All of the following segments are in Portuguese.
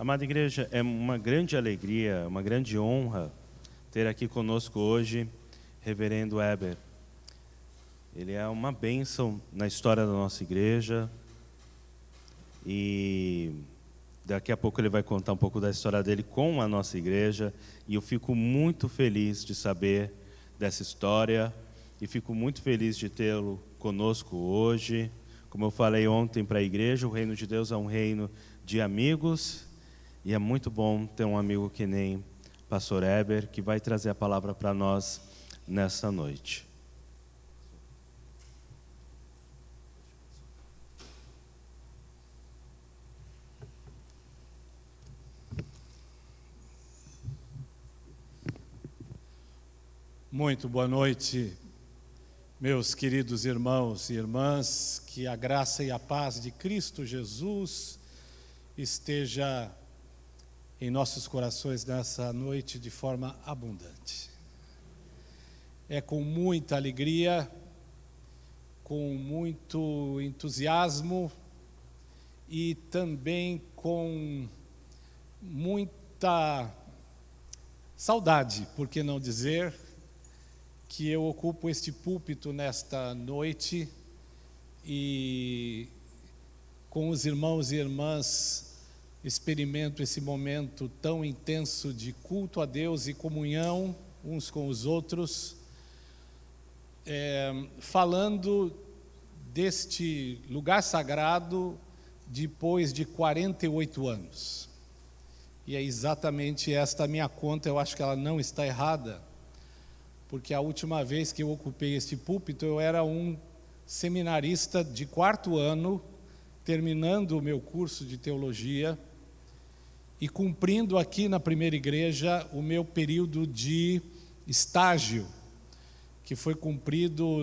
Amada igreja, é uma grande alegria, uma grande honra ter aqui conosco hoje Reverendo Heber. Ele é uma bênção na história da nossa igreja e daqui a pouco ele vai contar um pouco da história dele com a nossa igreja e eu fico muito feliz de saber dessa história e fico muito feliz de tê-lo conosco hoje. Como eu falei ontem para a igreja, o reino de Deus é um reino de amigos e é muito bom ter um amigo que nem Pastor Heber, que vai trazer a palavra para nós nessa noite. Muito boa noite, meus queridos irmãos e irmãs, que a graça e a paz de Cristo Jesus esteja em nossos corações nessa noite de forma abundante. É com muita alegria, com muito entusiasmo e também com muita saudade, por que não dizer, que eu ocupo este púlpito nesta noite e com os irmãos e irmãs experimento esse momento tão intenso de culto a Deus e comunhão uns com os outros, falando deste lugar sagrado depois de 48 anos. E é exatamente esta minha conta, eu acho que ela não está errada, porque a última vez que eu ocupei este púlpito, eu era um seminarista de 4º ano, terminando o meu curso de teologia e cumprindo aqui na primeira igreja o meu período de estágio, que foi cumprido,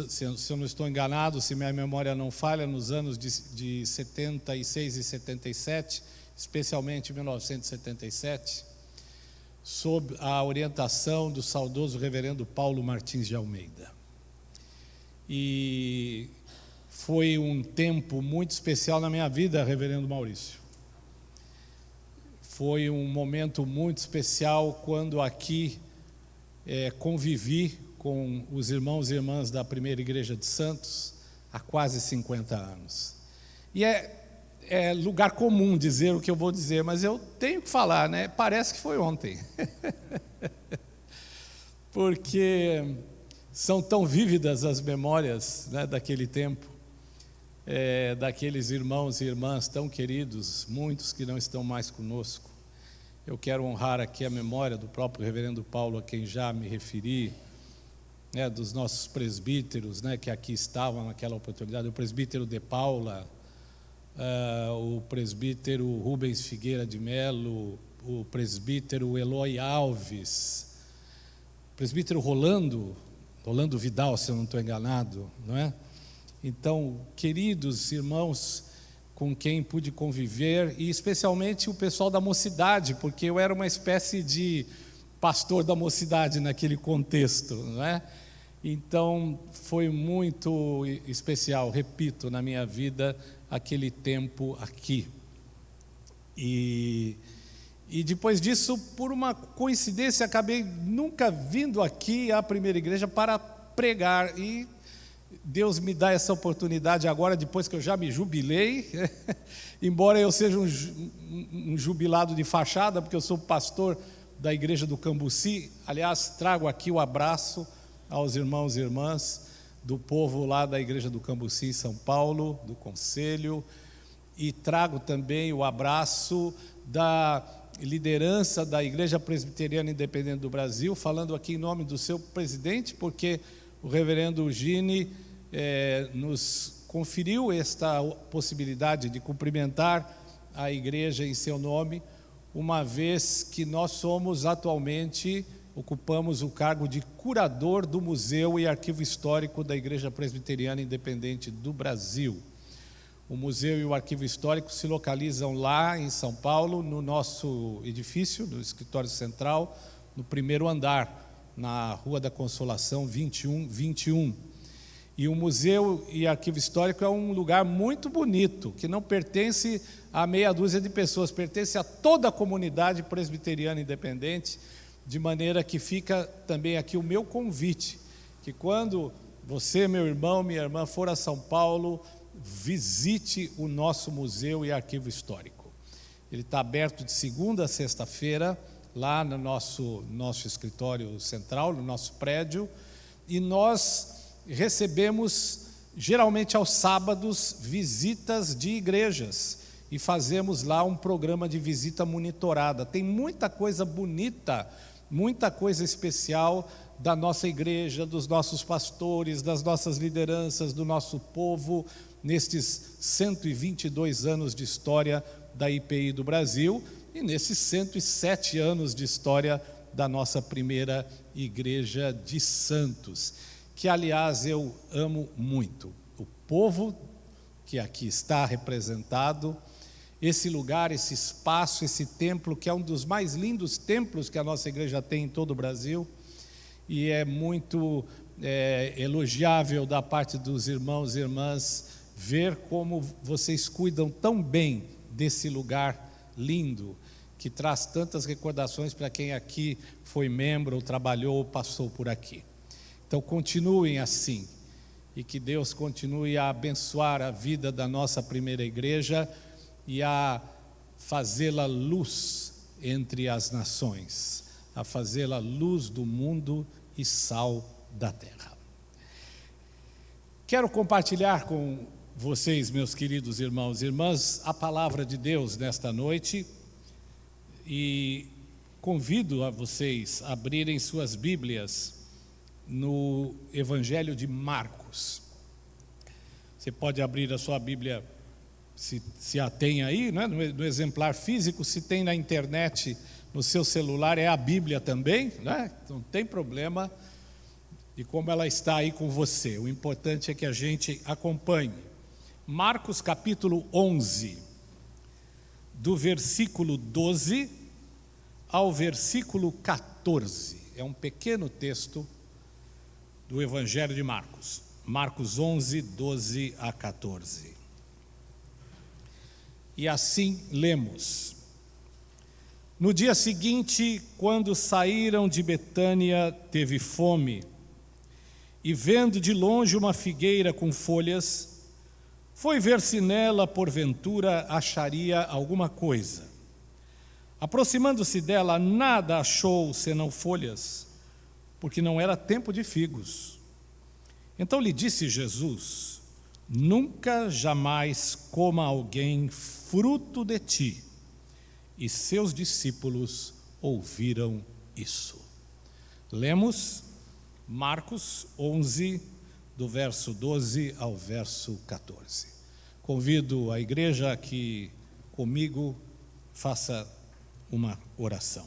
se eu não estou enganado, se minha memória não falha, nos anos de 76 e 77, especialmente em 1977, sob a orientação do saudoso reverendo Paulo Martins de Almeida. E foi um tempo muito especial na minha vida, reverendo Maurício. Foi um momento muito especial quando aqui convivi com os irmãos e irmãs da primeira igreja de Santos há quase 50 anos. E é lugar comum dizer o que eu vou dizer, mas eu tenho que falar, né? Parece que foi ontem. Porque são tão vívidas as memórias, né, daquele tempo, daqueles irmãos e irmãs tão queridos, muitos que não estão mais conosco. Eu quero honrar aqui a memória do próprio reverendo Paulo, a quem já me referi, né, dos nossos presbíteros, né, que aqui estavam naquela oportunidade, o presbítero de Paula, o presbítero Rubens Figueira de Melo, o presbítero Eloy Alves, o presbítero Rolando Vidal, se eu não estou enganado, não é? Então, queridos irmãos com quem pude conviver, e especialmente o pessoal da mocidade, porque eu era uma espécie de pastor da mocidade naquele contexto, não é? Então, foi muito especial, repito, na minha vida, aquele tempo aqui. E depois disso, por uma coincidência, acabei nunca vindo aqui à primeira igreja para pregar, e Deus me dá essa oportunidade agora, depois que eu já me jubilei, embora eu seja um jubilado de fachada, porque eu sou pastor da igreja do Cambuci. Aliás, trago aqui o abraço aos irmãos e irmãs do povo lá da igreja do Cambuci em São Paulo, do conselho, e trago também o abraço da liderança da Igreja Presbiteriana Independente do Brasil, falando aqui em nome do seu presidente, porque o reverendo Gini nos conferiu esta possibilidade de cumprimentar a igreja em seu nome, uma vez que nós somos atualmente, ocupamos o cargo de curador do Museu e Arquivo Histórico da Igreja Presbiteriana Independente do Brasil. O museu e o arquivo histórico se localizam lá em São Paulo, no nosso edifício, no escritório central, no primeiro andar, na Rua da Consolação 2121. E o Museu e Arquivo Histórico é um lugar muito bonito, que não pertence a meia dúzia de pessoas, pertence a toda a comunidade presbiteriana independente, de maneira que fica também aqui o meu convite, que quando você, meu irmão, minha irmã, for a São Paulo, visite o nosso Museu e Arquivo Histórico. Ele está aberto de segunda a sexta-feira, lá no nosso escritório central, no nosso prédio, e nós recebemos, geralmente aos sábados, visitas de igrejas, e fazemos lá um programa de visita monitorada. Tem muita coisa bonita, muita coisa especial da nossa igreja, dos nossos pastores, das nossas lideranças, do nosso povo, nestes 122 anos de história da IPI do Brasil e nesses 107 anos de história da nossa primeira igreja de Santos, que, aliás, eu amo muito. O povo que aqui está representado, esse lugar, esse espaço, esse templo, que é um dos mais lindos templos que a nossa igreja tem em todo o Brasil, e é muito elogiável da parte dos irmãos e irmãs ver como vocês cuidam tão bem desse lugar lindo, que traz tantas recordações para quem aqui foi membro, ou trabalhou, ou passou por aqui. Então continuem assim, e que Deus continue a abençoar a vida da nossa primeira igreja e a fazê-la luz entre as nações, a fazê-la luz do mundo e sal da terra. Quero compartilhar com vocês, meus queridos irmãos e irmãs, a palavra de Deus nesta noite, e convido a vocês a abrirem suas Bíblias no Evangelho de Marcos. Você pode abrir a sua Bíblia, se a tem aí, né, no exemplar físico, se tem na internet, no seu celular, é a Bíblia também, né? Não tem problema, e como ela está aí com você, o importante é que a gente acompanhe. Marcos capítulo 11, do versículo 12 ao versículo 14, é um pequeno texto do Evangelho de Marcos, Marcos 11, 12 a 14. E assim lemos: no dia seguinte, quando saíram de Betânia, teve fome, e vendo de longe uma figueira com folhas, foi ver se nela, porventura, acharia alguma coisa. Aproximando-se dela, nada achou senão folhas, porque não era tempo de figos. Então lhe disse Jesus: nunca jamais coma alguém fruto de ti. E seus discípulos ouviram isso. Lemos Marcos 11, do verso 12 ao verso 14. Convido a igreja a que comigo faça uma oração.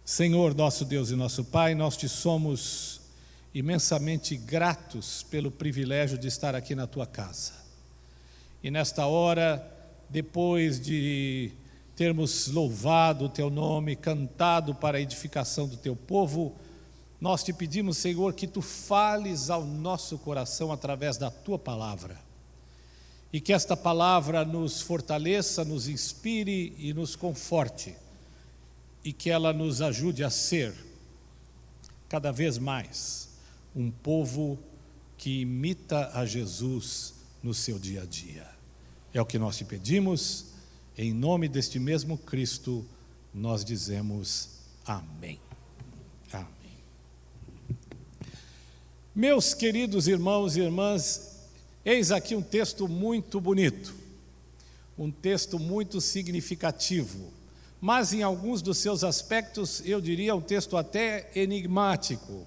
Senhor, nosso Deus e nosso Pai, nós te somos imensamente gratos pelo privilégio de estar aqui na tua casa. E nesta hora, depois de termos louvado o teu nome, cantado para a edificação do teu povo, nós te pedimos, Senhor, que tu fales ao nosso coração através da tua palavra, e que esta palavra nos fortaleça, nos inspire e nos conforte, e que ela nos ajude a ser cada vez mais um povo que imita a Jesus no seu dia a dia. É o que nós te pedimos, em nome deste mesmo Cristo, nós dizemos amém. Amém. Meus queridos irmãos e irmãs, eis aqui um texto muito bonito, um texto muito significativo, mas em alguns dos seus aspectos, eu diria um texto até enigmático,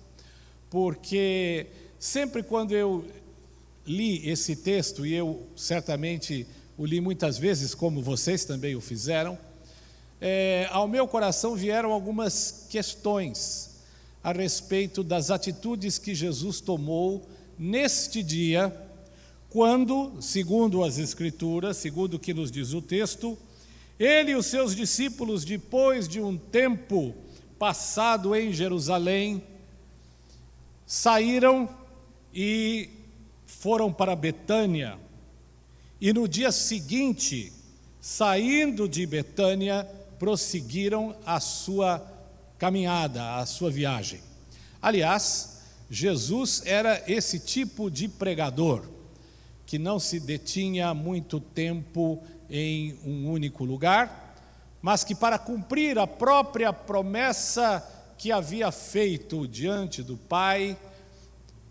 porque sempre quando eu li esse texto, e eu certamente o li muitas vezes, como vocês também o fizeram, ao meu coração vieram algumas questões a respeito das atitudes que Jesus tomou neste dia, quando, segundo as Escrituras, segundo o que nos diz o texto, ele e os seus discípulos, depois de um tempo passado em Jerusalém, saíram e foram para Betânia. E no dia seguinte, saindo de Betânia, prosseguiram a sua caminhada, a sua viagem. Aliás, Jesus era esse tipo de pregador, que não se detinha muito tempo em um único lugar, mas que, para cumprir a própria promessa que havia feito diante do Pai,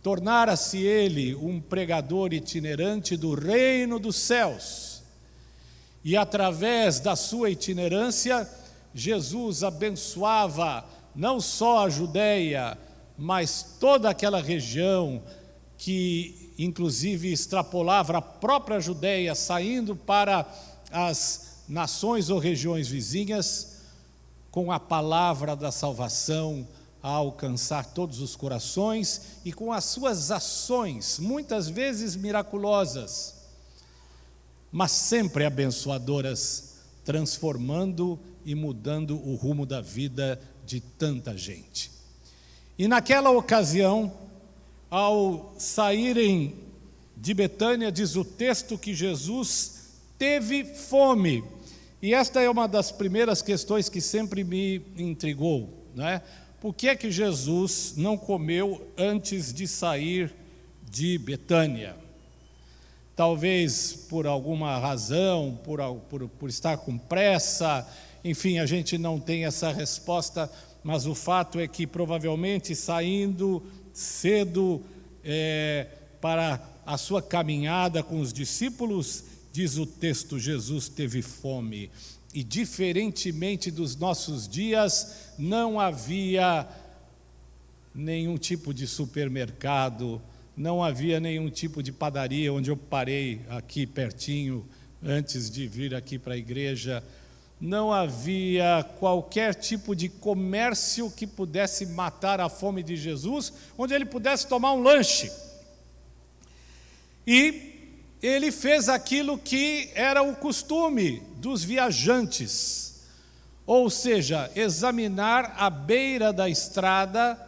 tornara-se ele um pregador itinerante do reino dos céus. E através da sua itinerância, Jesus abençoava não só a Judeia, mas toda aquela região que inclusive extrapolava a própria Judeia, saindo para as nações ou regiões vizinhas, com a palavra da salvação a alcançar todos os corações e com as suas ações, muitas vezes miraculosas, mas sempre abençoadoras, transformando e mudando o rumo da vida de tanta gente. E naquela ocasião, ao saírem de Betânia, diz o texto que Jesus teve fome. E esta é uma das primeiras questões que sempre me intrigou, não é? Por que é que Jesus não comeu antes de sair de Betânia? Talvez por alguma razão, por estar com pressa, enfim, a gente não tem essa resposta, mas o fato é que provavelmente saindo cedo para a sua caminhada com os discípulos, diz o texto, Jesus teve fome. E diferentemente dos nossos dias, não havia nenhum tipo de supermercado, não havia nenhum tipo de padaria, onde eu parei aqui pertinho, antes de vir aqui para a igreja. Não havia qualquer tipo de comércio que pudesse matar a fome de Jesus, onde ele pudesse tomar um lanche. E ele fez aquilo que era o costume dos viajantes, ou seja, examinar a beira da estrada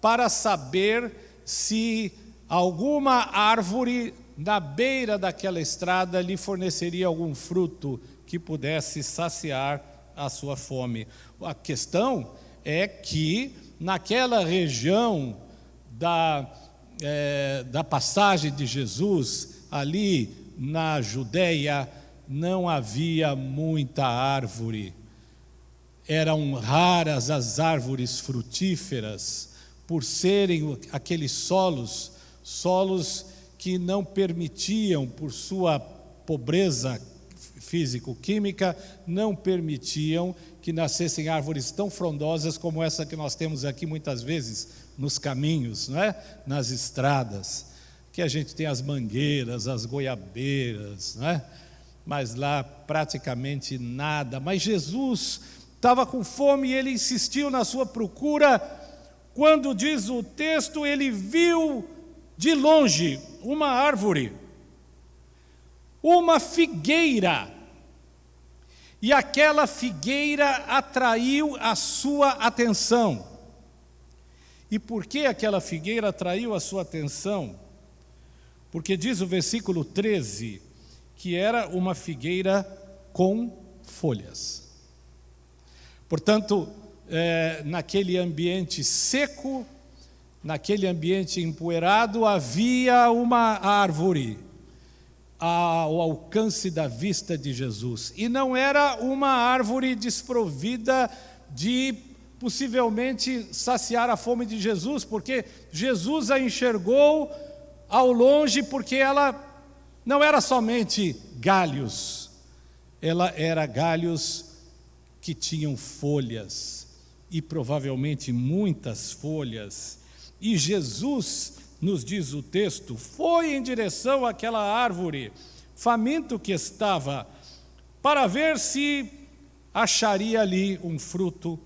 para saber se alguma árvore na beira daquela estrada lhe forneceria algum fruto que pudesse saciar a sua fome. A questão é que naquela região da passagem de Jesus, ali na Judeia, não havia muita árvore. Eram raras as árvores frutíferas, por serem aqueles solos que não permitiam, por sua pobreza físico-química, não permitiam que nascessem árvores tão frondosas como essa que nós temos aqui muitas vezes nos caminhos, não é? Nas estradas, que a gente tem as mangueiras, as goiabeiras, não é? Mas lá praticamente nada. Mas Jesus estava com fome e ele insistiu na sua procura. Quando diz o texto, ele viu de longe uma árvore, uma figueira, e aquela figueira atraiu a sua atenção. E por que aquela figueira atraiu a sua atenção? Porque diz o versículo 13, que era uma figueira com folhas. Portanto, naquele ambiente seco, naquele ambiente empoeirado, havia uma árvore ao alcance da vista de Jesus. E não era uma árvore desprovida de possivelmente saciar a fome de Jesus, porque Jesus a enxergou ao longe, porque ela não era somente galhos, ela era galhos que tinham folhas, e provavelmente muitas folhas. E Jesus, nos diz o texto, foi em direção àquela árvore, faminto que estava, para ver se acharia ali um fruto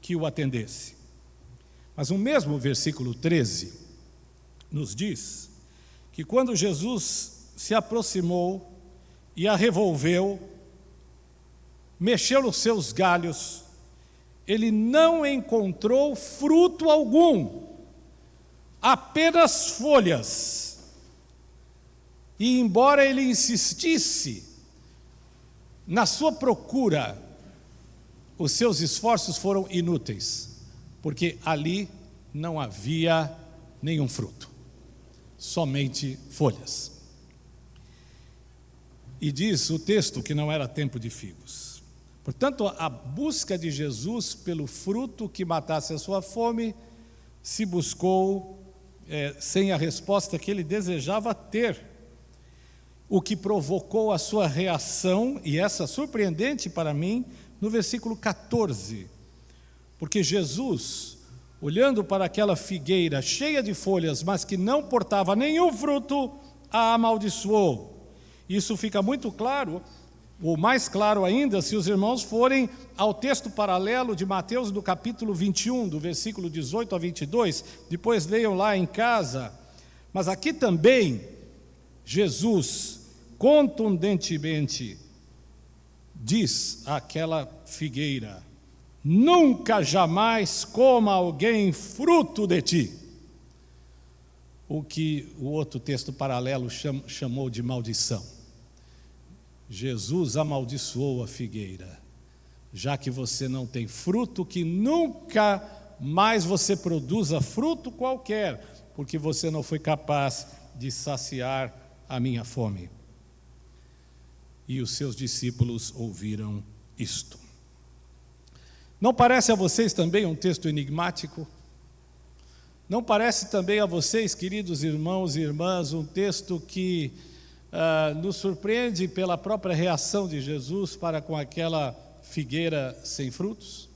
que o atendesse. Mas o mesmo versículo 13 nos diz que quando Jesus se aproximou e a revolveu, mexeu nos seus galhos, ele não encontrou fruto algum. apenas folhas. E embora ele insistisse na sua procura, os seus esforços foram inúteis, porque ali não havia nenhum fruto, somente folhas. E diz o texto que não era tempo de figos. Portanto, a busca de Jesus pelo fruto que matasse a sua fome se buscou sem a resposta que ele desejava ter, o que provocou a sua reação, e essa surpreendente para mim, no versículo 14, porque Jesus, olhando para aquela figueira cheia de folhas, mas que não portava nenhum fruto, a amaldiçoou. Isso fica muito claro, ou mais claro ainda, se os irmãos forem ao texto paralelo de Mateus, do capítulo 21, do versículo 18 a 22, depois leiam lá em casa. Mas aqui também, Jesus, contundentemente, diz àquela figueira: nunca jamais coma alguém fruto de ti. O que o outro texto paralelo chamou de maldição. Jesus amaldiçoou a figueira, já que você não tem fruto, que nunca mais você produza fruto qualquer, porque você não foi capaz de saciar a minha fome. E os seus discípulos ouviram isto. Não parece a vocês também um texto enigmático? Não parece também a vocês, queridos irmãos e irmãs, um texto que nos surpreende pela própria reação de Jesus para com aquela figueira sem frutos?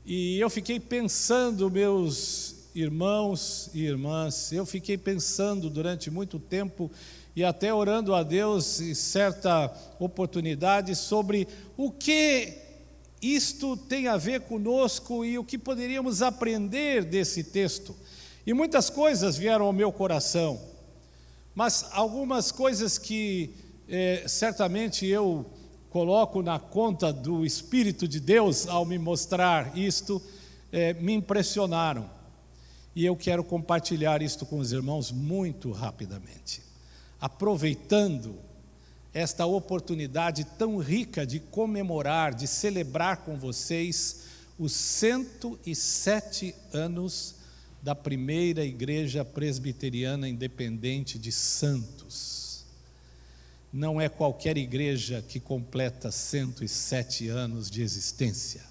E eu fiquei pensando, meus irmãos e irmãs, eu fiquei pensando durante muito tempo e até orando a Deus em certa oportunidade sobre o que isto tem a ver conosco e o que poderíamos aprender desse texto. E muitas coisas vieram ao meu coração, mas algumas coisas que certamente eu coloco na conta do Espírito de Deus ao me mostrar isto, me impressionaram. E eu quero compartilhar isto com os irmãos muito rapidamente, aproveitando esta oportunidade tão rica de comemorar, de celebrar com vocês os 107 anos da primeira igreja presbiteriana independente de Santos. Não é qualquer igreja que completa 107 anos de existência.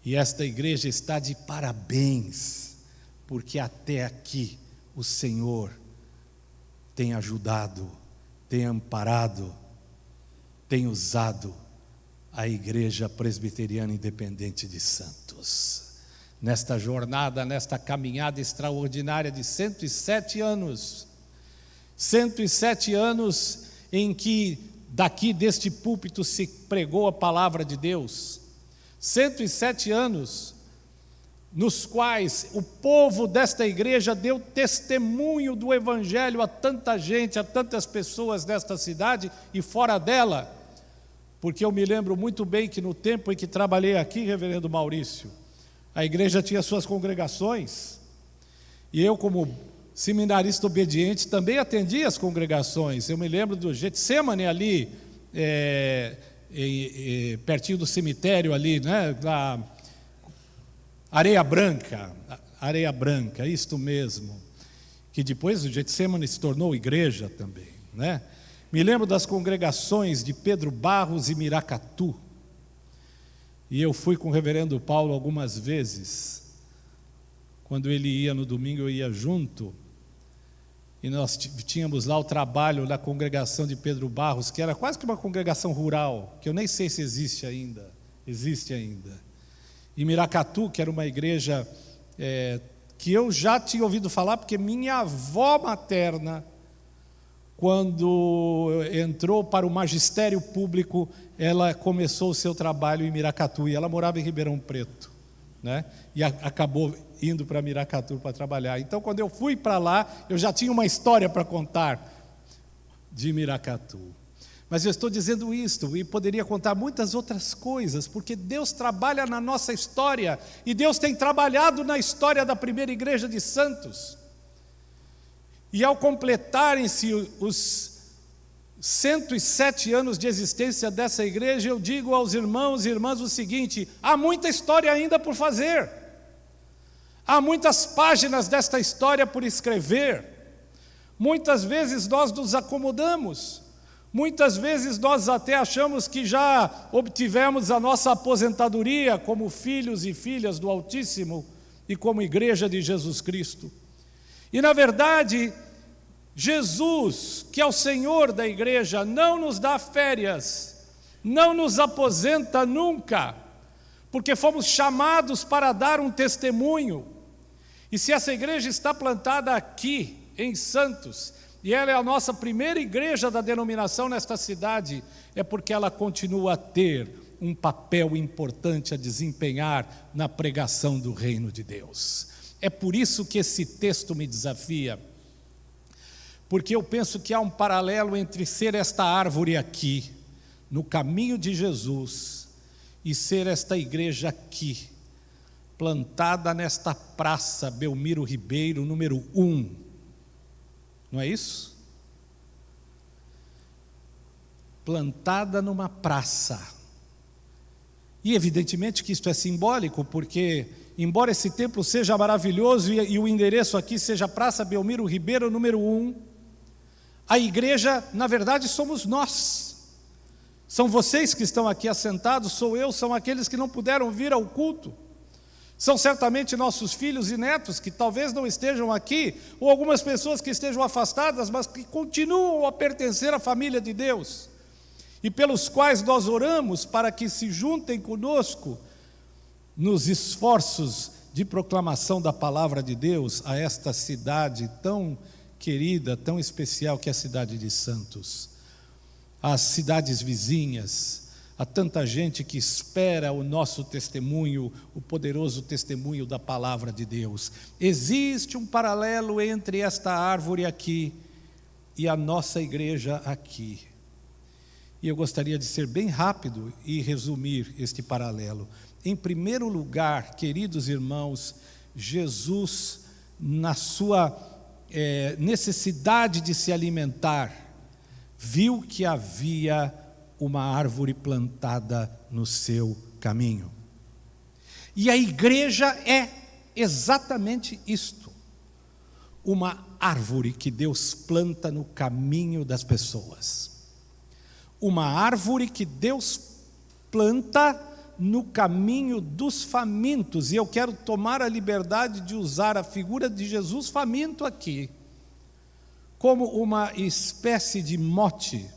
E esta igreja está de parabéns, porque até aqui o Senhor tem ajudado, tem amparado, tem usado a Igreja Presbiteriana Independente de Santos. Nesta jornada, nesta caminhada extraordinária de 107 anos, 107 anos em que daqui deste púlpito se pregou a palavra de Deus, 107 anos nos quais o povo desta igreja deu testemunho do Evangelho a tanta gente, a tantas pessoas desta cidade e fora dela, porque eu me lembro muito bem que no tempo em que trabalhei aqui, reverendo Maurício, a igreja tinha suas congregações, e eu, como seminarista obediente, também atendia as congregações. Eu me lembro do Getsemane ali, pertinho do cemitério ali, né, lá, Areia Branca, isto mesmo, que depois o Getsemane se tornou igreja também, né? Me lembro das congregações de Pedro Barros e Miracatu, e eu fui com o reverendo Paulo algumas vezes. Quando ele ia no domingo, eu ia junto, e nós tínhamos lá o trabalho da congregação de Pedro Barros, que era quase que uma congregação rural, que eu nem sei se existe ainda. E Miracatu, que era uma igreja que eu já tinha ouvido falar, porque minha avó materna, quando entrou para o magistério público, ela começou o seu trabalho em Miracatu, e ela morava em Ribeirão Preto, né? E acabou indo para Miracatu para trabalhar. Então, quando eu fui para lá, eu já tinha uma história para contar de Miracatu. Mas eu estou dizendo isto, e poderia contar muitas outras coisas, porque Deus trabalha na nossa história, e Deus tem trabalhado na história da primeira igreja de Santos. E ao completarem-se os 107 anos de existência dessa igreja, eu digo aos irmãos e irmãs o seguinte: há muita história ainda por fazer, há muitas páginas desta história por escrever. Muitas vezes nós nos acomodamos, muitas vezes nós até achamos que já obtivemos a nossa aposentadoria como filhos e filhas do Altíssimo e como igreja de Jesus Cristo. E na verdade, Jesus, que é o Senhor da igreja, não nos dá férias, não nos aposenta nunca, porque fomos chamados para dar um testemunho. E se essa igreja está plantada aqui, em Santos, e ela é a nossa primeira igreja da denominação nesta cidade, é porque ela continua a ter um papel importante a desempenhar na pregação do reino de Deus. É por isso que esse texto me desafia, porque eu penso que há um paralelo entre ser esta árvore aqui, no caminho de Jesus, e ser esta igreja aqui, plantada nesta praça Belmiro Ribeiro, número 1. Não é isso? Plantada numa praça. E evidentemente que isto é simbólico, porque embora esse templo seja maravilhoso e o endereço aqui seja Praça Belmiro Ribeiro, número 1, a igreja, na verdade, somos nós. São vocês que estão aqui assentados, sou eu, são aqueles que não puderam vir ao culto. São certamente nossos filhos e netos, que talvez não estejam aqui, ou algumas pessoas que estejam afastadas, mas que continuam a pertencer à família de Deus, e pelos quais nós oramos para que se juntem conosco nos esforços de proclamação da palavra de Deus a esta cidade tão querida, tão especial que é a cidade de Santos. As cidades vizinhas, há tanta gente que espera o nosso testemunho, o poderoso testemunho da palavra de Deus. Existe um paralelo entre esta árvore aqui e a nossa igreja aqui. E eu gostaria de ser bem rápido e resumir este paralelo. Em primeiro lugar, queridos irmãos, Jesus, na sua necessidade de se alimentar, viu que havia uma árvore plantada no seu caminho. E a igreja é exatamente isto: uma árvore que Deus planta no caminho das pessoas. Uma árvore que Deus planta no caminho dos famintos. E eu quero tomar a liberdade de usar a figura de Jesus faminto aqui, como uma espécie de mote,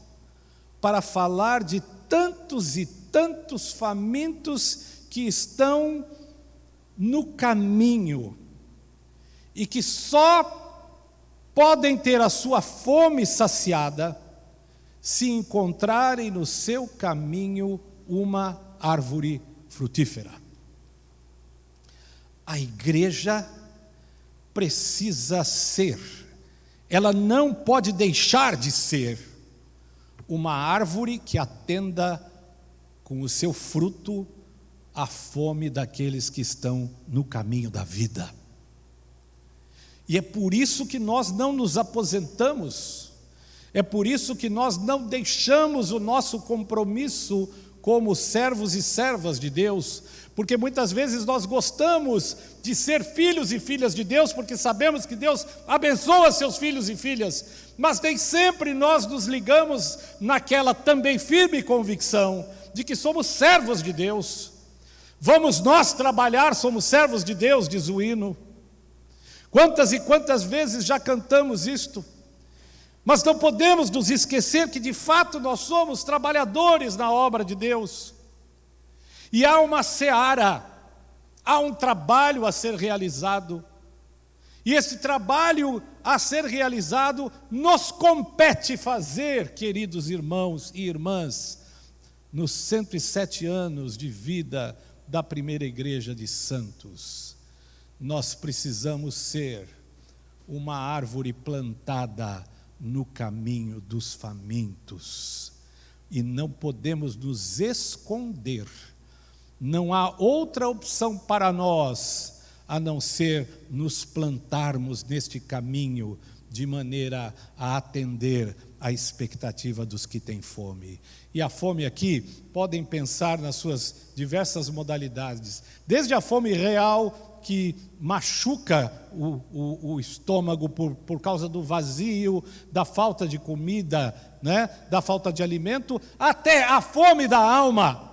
para falar de tantos e tantos famintos que estão no caminho e que só podem ter a sua fome saciada se encontrarem no seu caminho uma árvore frutífera. A igreja precisa ser, ela não pode deixar de ser uma árvore que atenda com o seu fruto a fome daqueles que estão no caminho da vida. E é por isso que nós não nos aposentamos, é por isso que nós não deixamos o nosso compromisso como servos e servas de Deus, porque muitas vezes nós gostamos de ser filhos e filhas de Deus, porque sabemos que Deus abençoa seus filhos e filhas, mas nem sempre nós nos ligamos naquela também firme convicção de que somos servos de Deus. Vamos nós trabalhar, somos servos de Deus, diz o hino. Quantas e quantas vezes já cantamos isto? Mas não podemos nos esquecer que de fato nós somos trabalhadores na obra de Deus. E há uma seara, há um trabalho a ser realizado. E esse trabalho a ser realizado nos compete fazer, queridos irmãos e irmãs, nos 107 anos de vida da primeira igreja de Santos. Nós precisamos ser uma árvore plantada no caminho dos famintos, e não podemos nos esconder. Não há outra opção para nós a não ser nos plantarmos neste caminho de maneira a atender à expectativa dos que têm fome. E a fome aqui, podem pensar nas suas diversas modalidades, desde a fome real, que machuca o estômago por causa do vazio, da falta de comida, né? Da falta de alimento, até a fome da alma,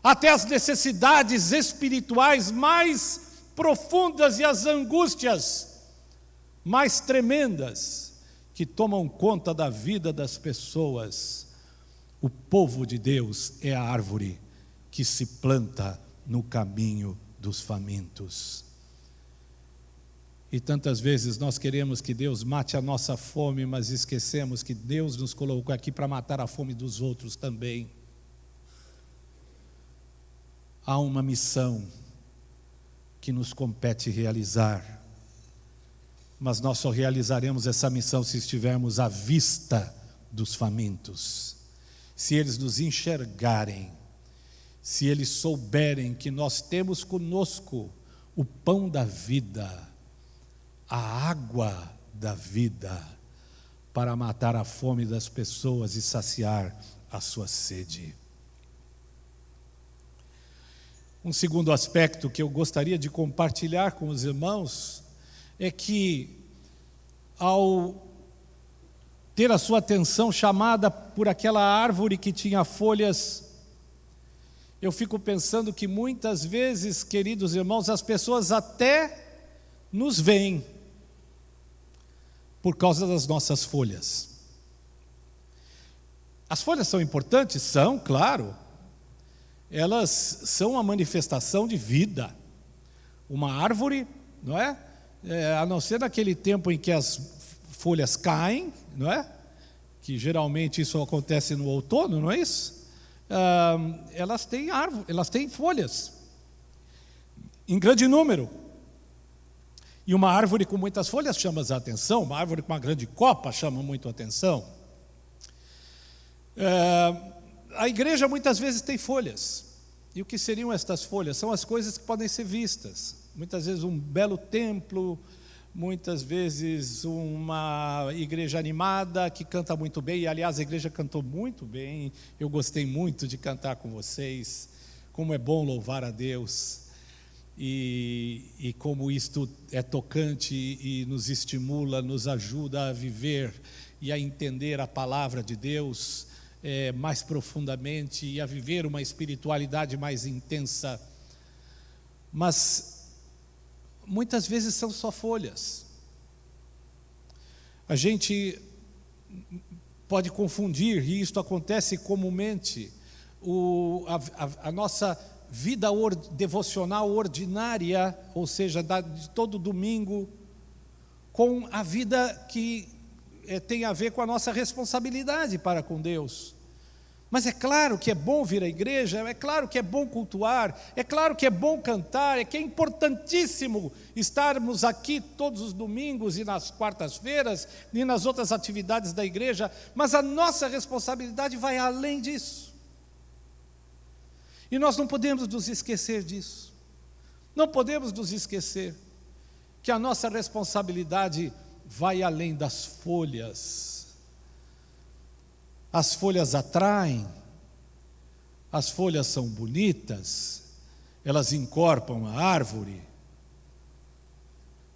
até as necessidades espirituais mais profundas e as angústias mais tremendas que tomam conta da vida das pessoas. O povo de Deus é a árvore que se planta no caminho dos famintos. E tantas vezes nós queremos que Deus mate a nossa fome, mas esquecemos que Deus nos colocou aqui para matar a fome dos outros também. Há uma missão que nos compete realizar, mas nós só realizaremos essa missão se estivermos à vista dos famintos, se eles nos enxergarem, se eles souberem que nós temos conosco o pão da vida, a água da vida, para matar a fome das pessoas e saciar a sua sede. Um segundo aspecto que eu gostaria de compartilhar com os irmãos é que, ao ter a sua atenção chamada por aquela árvore que tinha folhas, eu fico pensando que muitas vezes, queridos irmãos, as pessoas até nos veem por causa das nossas folhas. As folhas são importantes? São, claro. Elas são uma manifestação de vida. Uma árvore, não é? A não ser naquele tempo em que as folhas caem, não é? Que geralmente isso acontece no outono, não é isso? Elas têm árvore, elas têm folhas em grande número. E uma árvore com muitas folhas chama a atenção, uma árvore com uma grande copa chama muito a atenção. A igreja muitas vezes tem folhas. E o que seriam estas folhas? São as coisas que podem ser vistas. Muitas vezes um belo templo, muitas vezes uma igreja animada que canta muito bem. E, aliás, a igreja cantou muito bem. Eu gostei muito de cantar com vocês. Como é bom louvar a Deus. E como isto é tocante e nos estimula, nos ajuda a viver e a entender a palavra de Deus mais profundamente e a viver uma espiritualidade mais intensa. Mas muitas vezes são só folhas. A gente pode confundir, e isto acontece comumente, a nossa vida devocional ordinária, ou seja, de todo domingo, com a vida que tem a ver com a nossa responsabilidade para com Deus. Mas é claro que é bom vir à igreja, é claro que é bom cultuar, é claro que é bom cantar, é que é importantíssimo estarmos aqui todos os domingos e nas quartas-feiras e nas outras atividades da igreja, mas a nossa responsabilidade vai além disso. E nós não podemos nos esquecer disso. Não podemos nos esquecer que a nossa responsabilidade vai além das folhas. As folhas atraem, as folhas são bonitas, elas encorpam a árvore,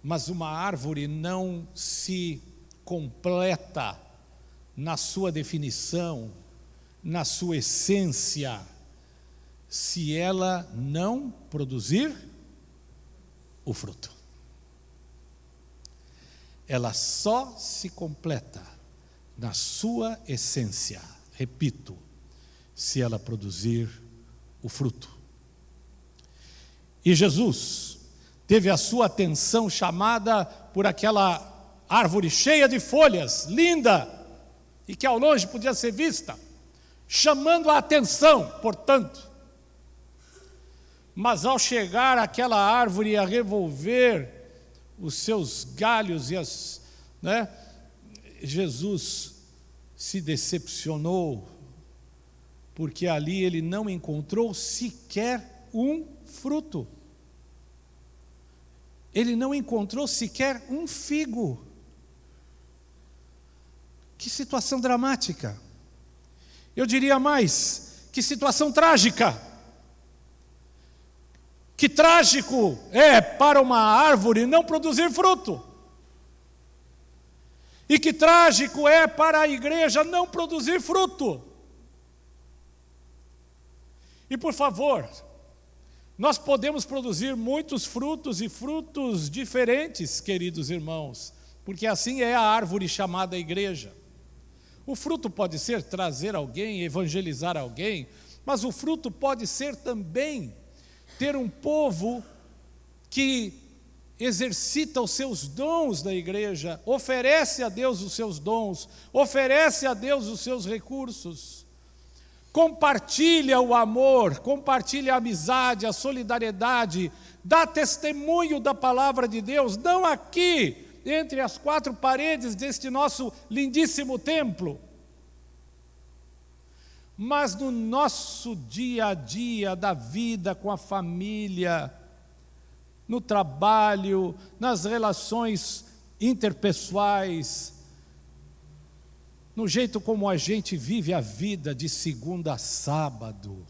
mas uma árvore não se completa na sua definição, na sua essência, se ela não produzir o fruto. Ela só se completa na sua essência, repito, se ela produzir o fruto. E Jesus teve a sua atenção chamada por aquela árvore cheia de folhas, linda, e que ao longe podia ser vista, chamando a atenção, portanto. Mas ao chegar àquela árvore a revolver os seus galhos Jesus se decepcionou porque ali ele não encontrou sequer um fruto. Ele não encontrou sequer um figo. Que situação dramática. Eu diria mais, que situação trágica. Que trágico é para uma árvore não produzir fruto. E que trágico é para a igreja não produzir fruto. E por favor, nós podemos produzir muitos frutos e frutos diferentes, queridos irmãos, porque assim é a árvore chamada igreja. O fruto pode ser trazer alguém, evangelizar alguém, mas o fruto pode ser também ter um povo que exercita os seus dons na igreja, oferece a Deus os seus dons, oferece a Deus os seus recursos, compartilha o amor, compartilha a amizade, a solidariedade, dá testemunho da palavra de Deus, não aqui, entre as quatro paredes deste nosso lindíssimo templo, mas no nosso dia a dia da vida com a família, no trabalho, nas relações interpessoais, no jeito como a gente vive a vida de segunda a sábado.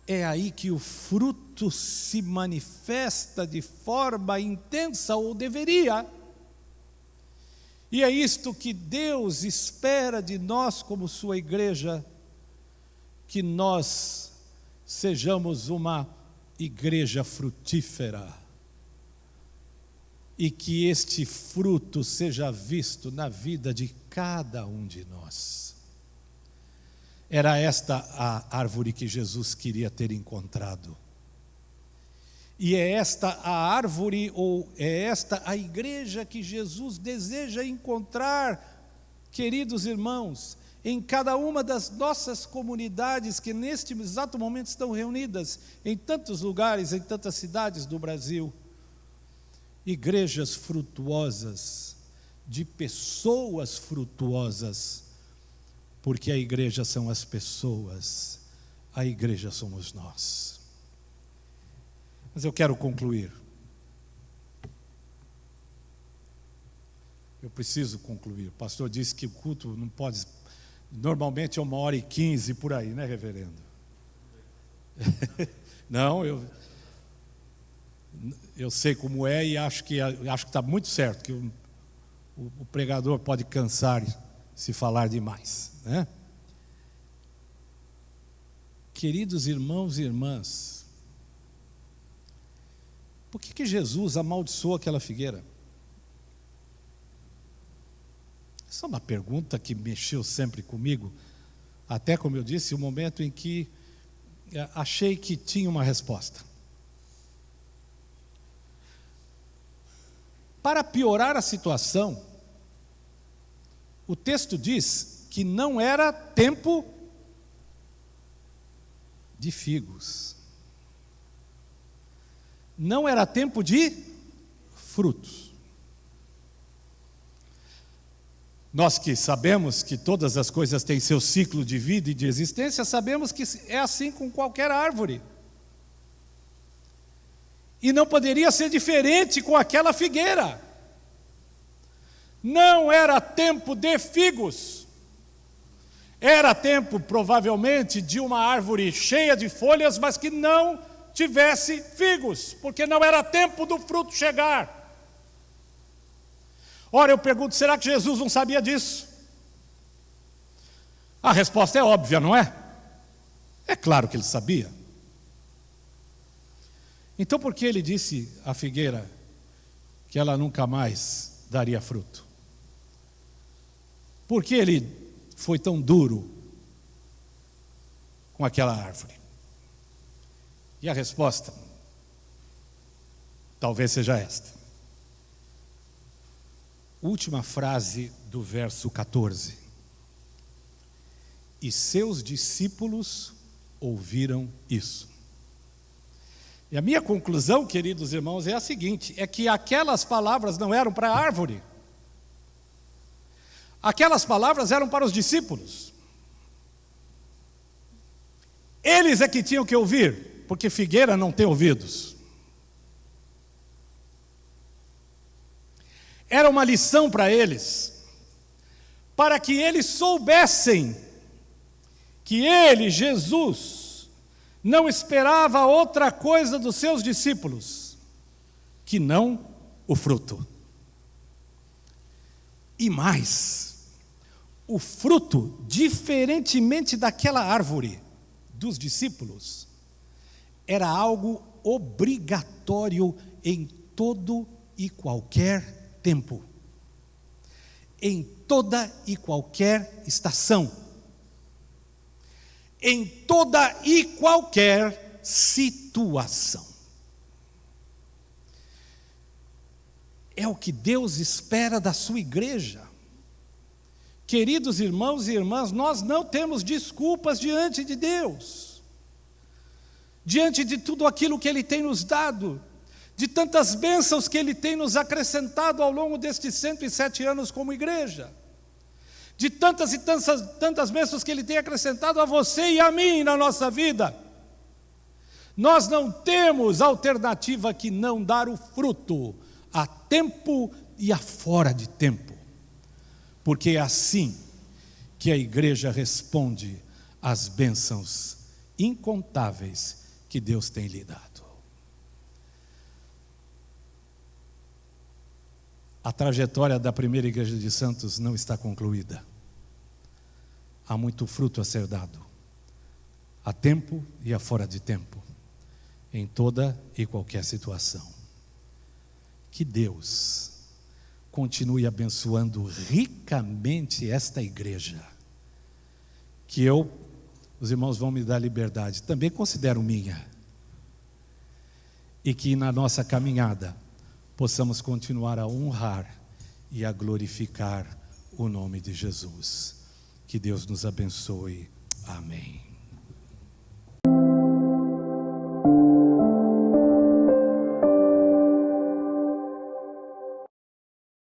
É aí que o fruto se manifesta de forma intensa, ou deveria. E é isto que Deus espera de nós como sua igreja, que nós sejamos uma igreja frutífera e que este fruto seja visto na vida de cada um de nós. Era esta a árvore que Jesus queria ter encontrado. E é esta a árvore, ou é esta a igreja que Jesus deseja encontrar, queridos irmãos, em cada uma das nossas comunidades que neste exato momento estão reunidas em tantos lugares, em tantas cidades do Brasil. Igrejas frutuosas, de pessoas frutuosas, porque a igreja são as pessoas, a igreja somos nós. Mas eu quero concluir. Eu preciso concluir. O pastor disse que o culto não pode... Normalmente é 1h15 por aí, né, reverendo? Não, eu sei como é e acho que está muito certo, que o pregador pode cansar se falar demais, né? Queridos irmãos e irmãs, por que Jesus amaldiçoou aquela figueira? Essa é uma pergunta que mexeu sempre comigo, até, como eu disse, o momento em que achei que tinha uma resposta. Para piorar a situação, o texto diz que não era tempo de figos. Não era tempo de frutos. Nós que sabemos que todas as coisas têm seu ciclo de vida e de existência, sabemos que é assim com qualquer árvore. E não poderia ser diferente com aquela figueira. Não era tempo de figos. Era tempo, provavelmente, de uma árvore cheia de folhas, mas que não tivesse figos, porque não era tempo do fruto chegar. Ora, eu pergunto, será que Jesus não sabia disso? A resposta é óbvia, não é? É claro que ele sabia. Então, por que ele disse à figueira que ela nunca mais daria fruto? Por que ele foi tão duro com aquela árvore? E a resposta talvez seja esta. Última frase do verso 14. E seus discípulos ouviram isso. E a minha conclusão, queridos irmãos, é a seguinte: é que aquelas palavras não eram para a árvore. Aquelas palavras eram para os discípulos. Eles é que tinham que ouvir, porque figueira não tem ouvidos. Era uma lição para eles, para que eles soubessem que ele, Jesus, não esperava outra coisa dos seus discípulos, que não o fruto. E mais, o fruto, diferentemente daquela árvore dos discípulos, era algo obrigatório em todo e qualquer tempo, em toda e qualquer estação, em toda e qualquer situação. É o que Deus espera da sua igreja. Queridos irmãos e irmãs, nós não temos desculpas diante de Deus, diante de tudo aquilo que Ele tem nos dado, de tantas bênçãos que Ele tem nos acrescentado ao longo destes 107 anos como igreja, de tantas e tantas bênçãos que Ele tem acrescentado a você e a mim na nossa vida. Nós não temos alternativa que não dar o fruto a tempo e a fora de tempo, porque é assim que a igreja responde às bênçãos incontáveis que Deus tem lhe dado. A trajetória da primeira igreja de Santos não está concluída. Há muito fruto a ser dado, a tempo e a fora de tempo, em toda e qualquer situação. Que Deus continue abençoando ricamente esta igreja, que os irmãos vão me dar liberdade, também considero minha, e que na nossa caminhada possamos continuar a honrar e a glorificar o nome de Jesus. Que Deus nos abençoe. Amém.